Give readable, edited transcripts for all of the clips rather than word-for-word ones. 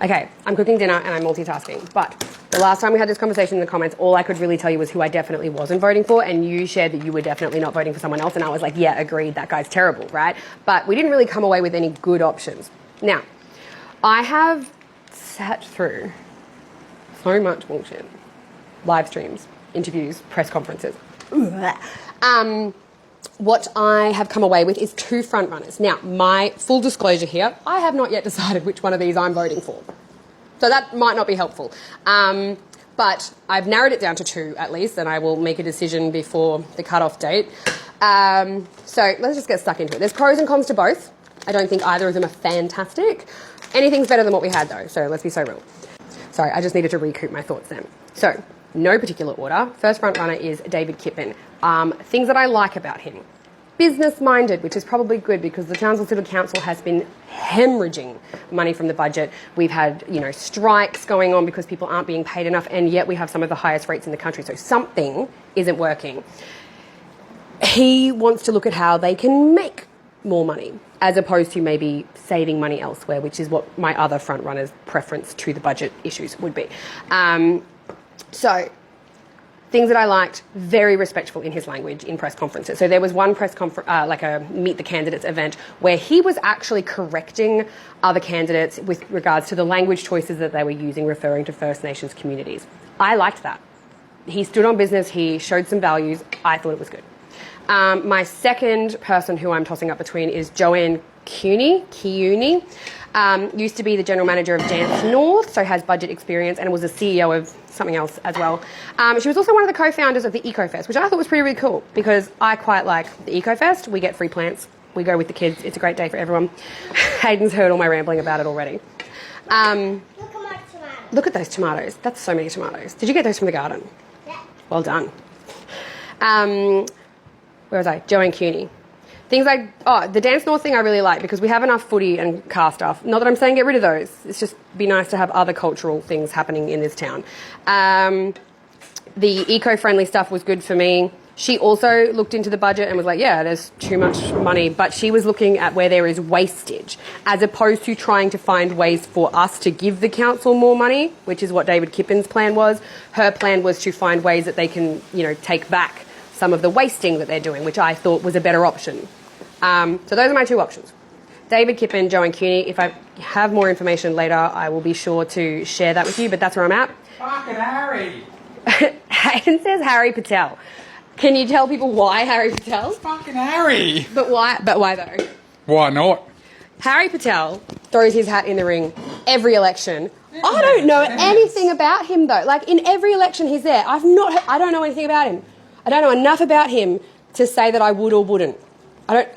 Okay, I'm cooking dinner and I'm multitasking. But the last time we had this conversation in the comments, all I could really tell you was who I definitely wasn't voting for, and you shared that you were definitely not voting for someone else, and I was like, yeah, agreed, that guy's terrible, right? But we didn't really come away with any good options. Now, I have sat through so much bullshit. Live streams, interviews, press conferences. What I have come away with is 2 front runners. Now, my full disclosure here, I have not yet decided which one of these I'm voting for. So that might not be helpful. But I've narrowed it down to 2 at least, and I will make a decision before the cutoff date. So let's just get stuck into it. There's pros and cons to both. I don't think either of them are fantastic. Anything's better than what we had though, so let's be so real. Sorry, I just needed to recoup my thoughts then. So, no particular order. First front runner is David Kippen. Things that I like about him. Business-minded, which is probably good because the Townsville City Council has been hemorrhaging money from the budget. We've had, strikes going on because people aren't being paid enough, and yet we have some of the highest rates in the country. So something isn't working. He wants to look at how they can make more money, as opposed to maybe saving money elsewhere, which is what my other front runner's preference to the budget issues would be. So, things that I liked, very respectful in his language in press conferences. So there was one press conference, like a Meet the Candidates event, where he was actually correcting other candidates with regards to the language choices that they were using, referring to First Nations communities. I liked that. He stood on business, he showed some values, I thought it was good. My second person who I'm tossing up between is Joanne Kearney. Used to be the general manager of Dance North, so has budget experience, and was a CEO of something else as well. She was also one of the co-founders of the EcoFest, which I thought was really cool because I quite like the EcoFest. We get free plants. We go with the kids. It's a great day for everyone. Hayden's heard all my rambling about it already. Look at my tomatoes. Look at those tomatoes. That's so many tomatoes. Did you get those from the garden? Yeah. Well done. Where was I? Joanne Kearney. Things like, the Dance North thing I really like because we have enough footy and car stuff. Not that I'm saying get rid of those. It's just be nice to have other cultural things happening in this town. The eco-friendly stuff was good for me. She also looked into the budget and was like, yeah, there's too much money. But she was looking at where there is wastage as opposed to trying to find ways for us to give the council more money, which is what David Kippen's plan was. Her plan was to find ways that they can, take back some of the wasting that they're doing, which I thought was a better option. So those are my 2 options. David Kippen, Joanne Kearney. If I have more information later, I will be sure to share that with you, but that's where I'm at. Fucking Harry! Hayden says Harry Patel. Can you tell people why Harry Patel? Fucking Harry! But why though? Why not? Harry Patel throws his hat in the ring every election. I don't know anything about him though. Like in every election he's there. I don't know anything about him. I don't know enough about him to say that I would or wouldn't.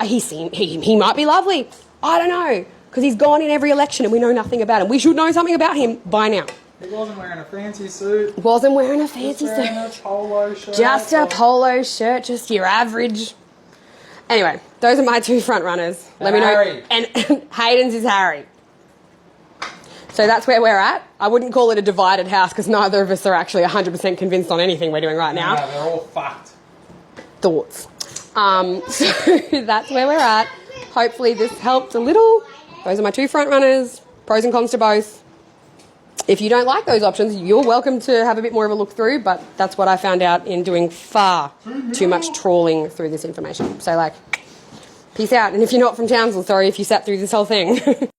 He might be lovely. I don't know. Because he's gone in every election and we know nothing about him. We should know something about him by now. He wasn't wearing a fancy suit. Wasn't wearing a fancy Just wearing suit. a polo shirt. Just a polo shirt, just your average. Anyway, those are my 2 front runners. Let me know. Harry. And Hayden's is Harry. So that's where we're at. I wouldn't call it a divided house because neither of us are actually 100% convinced on anything we're doing right now. No, they're all fucked. Thoughts. So that's where we're at. Hopefully this helped a little. Those are my 2 front runners. Pros and cons to both. If you don't like those options, you're welcome to have a bit more of a look through, but that's what I found out in doing far too much trawling through this information. So, peace out. And if you're not from Townsville, sorry if you sat through this whole thing.